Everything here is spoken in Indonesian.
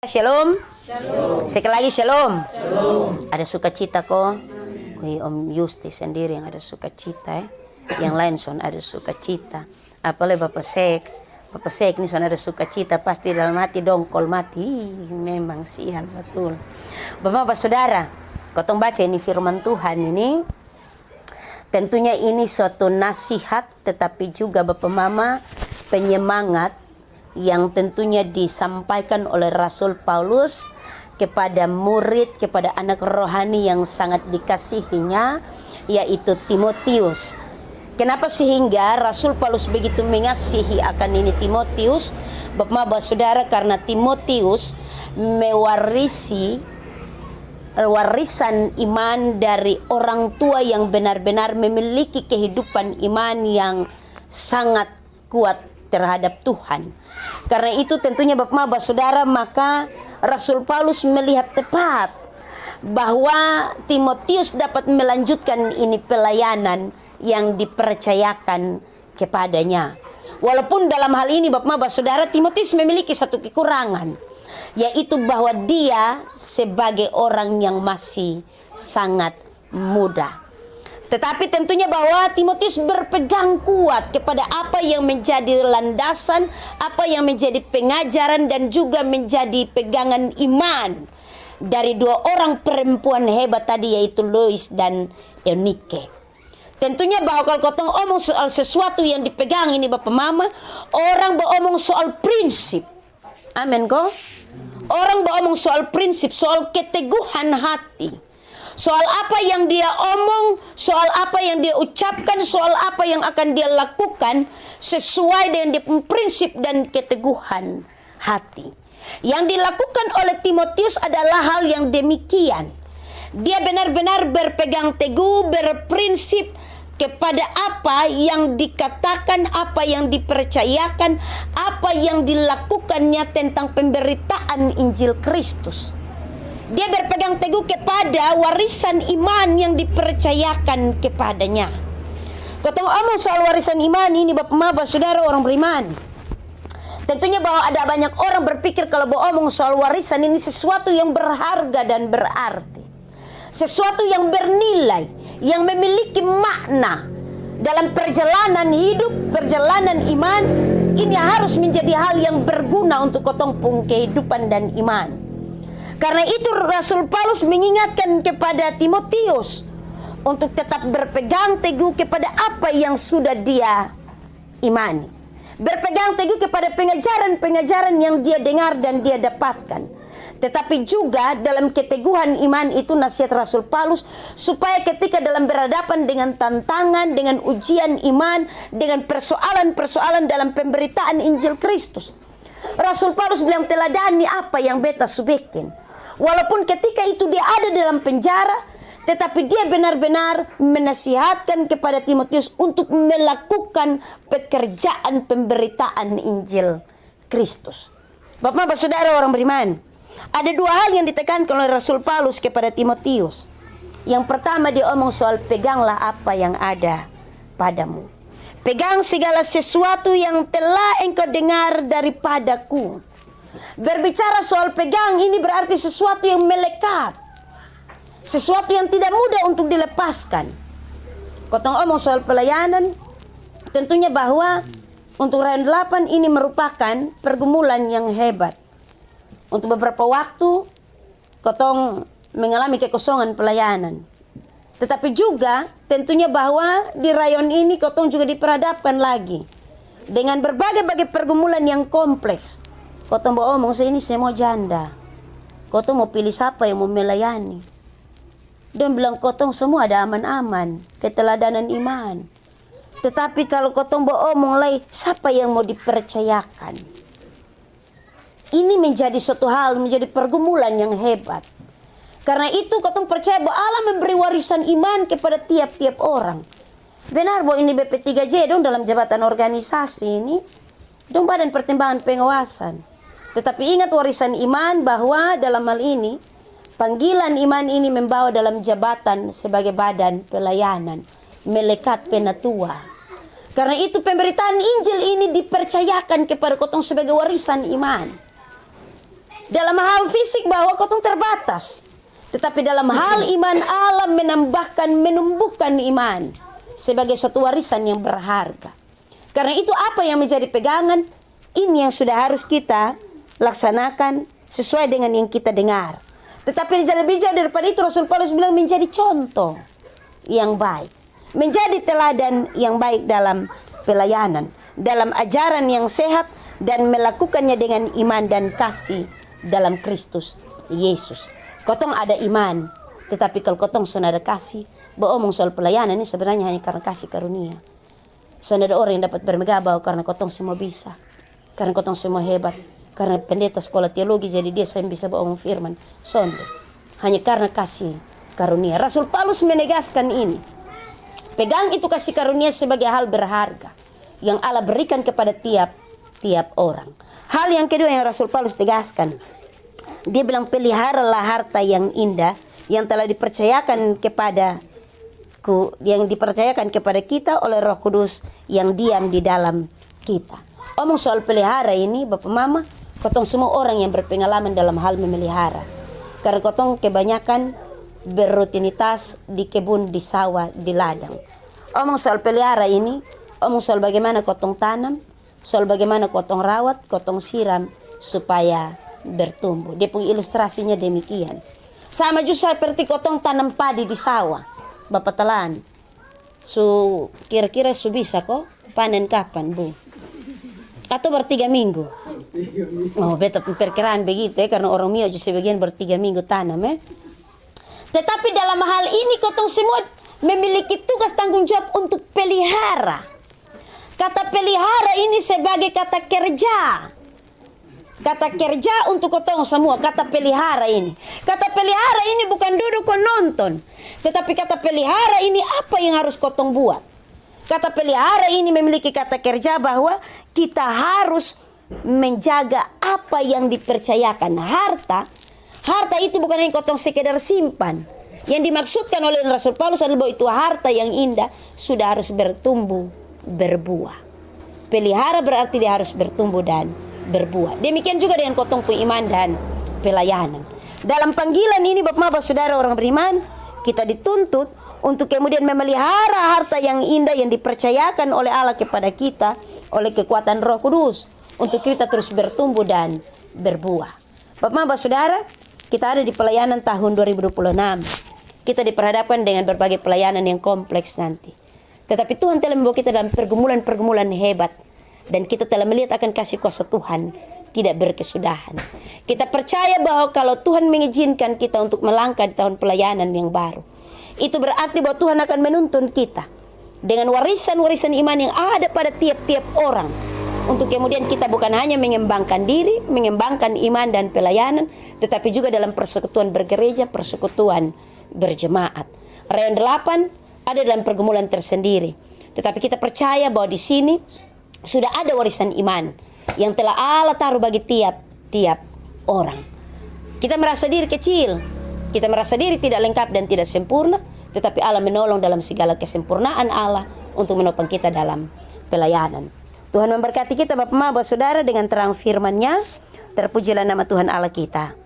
Shalom. Shalom. Sekali lagi shalom. Shalom. Ada sukacita kok. Om Yusti sendiri yang ada sukacita. Yang lain son ada sukacita. Apalagi Bapak Sek. Bapak Sek ini son ada sukacita. Pasti dalam hati dongkol mati. Memang sial betul. Bapak saudara, kotong baca ini firman Tuhan ini. Tentunya ini suatu nasihat, tetapi juga Bapak Mama penyemangat yang tentunya disampaikan oleh Rasul Paulus kepada murid, kepada anak rohani yang sangat dikasihinya, yaitu Timotius. Kenapa sehingga Rasul Paulus begitu mengasihi akan ini Timotius? Bapak saudara, karena Timotius mewarisi warisan iman dari orang tua yang benar-benar memiliki kehidupan iman yang sangat kuat terhadap Tuhan. Karena itu tentunya Bapak saudara, maka Rasul Paulus melihat tepat bahwa Timotius dapat melanjutkan ini pelayanan yang dipercayakan kepadanya. Walaupun dalam hal ini Bapak saudara, Timotius memiliki satu kekurangan, yaitu bahwa dia sebagai orang yang masih sangat muda. Tetapi tentunya bahwa Timotius berpegang kuat kepada apa yang menjadi landasan, apa yang menjadi pengajaran dan juga menjadi pegangan iman dari dua orang perempuan hebat tadi, yaitu Lois dan Eunike. Tentunya bahwa kalau kotong omong soal sesuatu yang dipegang ini Bapak Mama, orang beromong soal prinsip. Amin kok. Orang beromong soal prinsip, soal keteguhan hati. Soal apa yang dia omong, soal apa yang dia ucapkan, soal apa yang akan dia lakukan sesuai dengan dia prinsip dan keteguhan hati. Yang dilakukan oleh Timotius adalah hal yang demikian. Dia benar-benar berpegang teguh, berprinsip kepada apa yang dikatakan, apa yang dipercayakan, apa yang dilakukannya tentang pemberitaan Injil Kristus. Dia berpegang teguh kepada warisan iman yang dipercayakan kepadanya. Kotong omong soal warisan iman ini Bapak saudara orang beriman. Tentunya bahwa ada banyak orang berpikir kalau beromong soal warisan ini sesuatu yang berharga dan berarti. Sesuatu yang bernilai, yang memiliki makna dalam perjalanan hidup, perjalanan iman. Ini harus menjadi hal yang berguna untuk kotong pun kehidupan dan iman. Karena itu Rasul Paulus mengingatkan kepada Timotius untuk tetap berpegang teguh kepada apa yang sudah dia imani. Berpegang teguh kepada pengajaran-pengajaran yang dia dengar dan dia dapatkan. Tetapi juga dalam keteguhan iman itu nasihat Rasul Paulus supaya ketika dalam berhadapan dengan tantangan, dengan ujian iman, dengan persoalan-persoalan dalam pemberitaan Injil Kristus, Rasul Paulus bilang teladani apa yang beta subekin. Walaupun ketika itu dia ada dalam penjara, tetapi dia benar-benar menasihatkan kepada Timotius untuk melakukan pekerjaan pemberitaan Injil Kristus. Bapak saudara orang beriman, ada dua hal yang ditekankan oleh Rasul Paulus kepada Timotius. Yang pertama dia omong soal peganglah apa yang ada padamu. Pegang segala sesuatu yang telah engkau dengar daripadaku. Berbicara soal pegang ini berarti sesuatu yang melekat, sesuatu yang tidak mudah untuk dilepaskan. Kotong omong soal pelayanan, tentunya bahwa untuk Rayon 8 ini merupakan pergumulan yang hebat. Untuk beberapa waktu kotong mengalami kekosongan pelayanan. Tetapi juga tentunya bahwa di rayon ini kotong juga diperhadapkan lagi dengan berbagai-bagai pergumulan yang kompleks. Kotong beromong ini saya mau janda. Kotong mau pilih siapa yang mau melayani. Dan bilang kotong semua ada aman-aman, keteladanan iman. Tetapi kalau kotong beromong lagi, siapa yang mau dipercayakan? Ini menjadi suatu hal, menjadi pergumulan yang hebat. Karena itu kotong percaya bahwa Allah memberi warisan iman kepada tiap-tiap orang. Benar bahwa ini BP3J dong dalam jabatan organisasi ini, dong badan pertimbangan pengawasan. Tetapi ingat warisan iman bahwa dalam hal ini, panggilan iman ini membawa dalam jabatan sebagai badan pelayanan, melekat penatua. Karena itu pemberitaan Injil ini dipercayakan kepada kotong sebagai warisan iman. Dalam hal fisik bahwa kotong terbatas. Tetapi dalam hal iman, Allah menumbuhkan iman sebagai suatu warisan yang berharga. Karena itu apa yang menjadi pegangan, ini yang sudah harus kita laksanakan sesuai dengan yang kita dengar. Tetapi lebih jauh daripada itu, Rasul Paulus bilang menjadi contoh yang baik. Menjadi teladan yang baik dalam pelayanan, dalam ajaran yang sehat, dan melakukannya dengan iman dan kasih dalam Kristus Yesus. Kotong ada iman, tetapi kalau kotong sudah ada kasih, beromong soal pelayanan ini sebenarnya hanya karena kasih karunia. Sudah ada orang yang dapat bermegah bahwa karena kotong semua bisa, karena kotong semua hebat, karena pendeta sekolah teologi jadi dia saya bisa beromong firman. Sonde, hanya karena kasih karunia. Rasul Paulus menegaskan ini. Pegang itu kasih karunia sebagai hal berharga yang Allah berikan kepada tiap orang. Hal yang kedua yang Rasul Paulus tegaskan, dia bilang peliharalah harta yang indah yang telah dipercayakan kepada kita oleh Roh Kudus yang diam di dalam kita. Omong soal pelihara ini, Bapak Mama, kotong semua orang yang berpengalaman dalam hal memelihara. Karena kotong kebanyakan berrutinitas di kebun, di sawah, di ladang. Omong soal pelihara ini, omong soal bagaimana kotong tanam, soal bagaimana kotong rawat, kotong siram supaya bertumbuh. Dia punya ilustrasinya demikian. Sama juga seperti kotong tanam padi di sawah. Bapak telan. Kira-kira bisa kok panen kapan, Bu? Atau ber3 minggu? Oh, betul perkiraan begitu ya, karena orang Mio juga sebagian ber3 minggu tanam ya. Tetapi dalam hal ini kotong semua memiliki tugas tanggung jawab untuk pelihara. Kata pelihara ini sebagai kata kerja. Kata kerja untuk kotong semua, kata pelihara ini. Kata pelihara ini bukan duduk nonton. Tetapi kata pelihara ini apa yang harus kotong buat. Kata pelihara ini memiliki kata kerja bahwa kita harus menjaga apa yang dipercayakan. Harta itu bukan hanya kotong sekedar simpan. Yang dimaksudkan oleh Rasul Paulus adalah bahwa itu harta yang indah sudah harus bertumbuh, berbuah. Pelihara berarti dia harus bertumbuh dan berbuah. Demikian juga dengan kotong iman dan pelayanan. Dalam panggilan ini Bapak Saudara orang beriman, kita dituntut untuk kemudian memelihara harta yang indah yang dipercayakan oleh Allah kepada kita oleh kekuatan Roh Kudus untuk kita terus bertumbuh dan berbuah. Bapak Saudara, kita ada di pelayanan tahun 2026. Kita diperhadapkan dengan berbagai pelayanan yang kompleks nanti. Tetapi Tuhan telah membawa kita dalam pergumulan-pergumulan hebat. Dan kita telah melihat akan kasih kuasa Tuhan tidak berkesudahan. Kita percaya bahwa kalau Tuhan mengizinkan kita untuk melangkah di tahun pelayanan yang baru, itu berarti bahwa Tuhan akan menuntun kita dengan warisan-warisan iman yang ada pada tiap-tiap orang. Untuk kemudian kita bukan hanya mengembangkan diri, mengembangkan iman dan pelayanan, tetapi juga dalam persekutuan bergereja, persekutuan berjemaat. Rayon 8 ada dalam pergumulan tersendiri. Tetapi kita percaya bahwa di sini sudah ada warisan iman yang telah Allah taruh bagi tiap orang. Kita merasa diri kecil, kita merasa diri tidak lengkap dan tidak sempurna, tetapi Allah menolong dalam segala kesempurnaan Allah untuk menopang kita dalam pelayanan. Tuhan memberkati kita Bapak Saudara dengan terang firman-Nya. Terpujilah nama Tuhan Allah kita.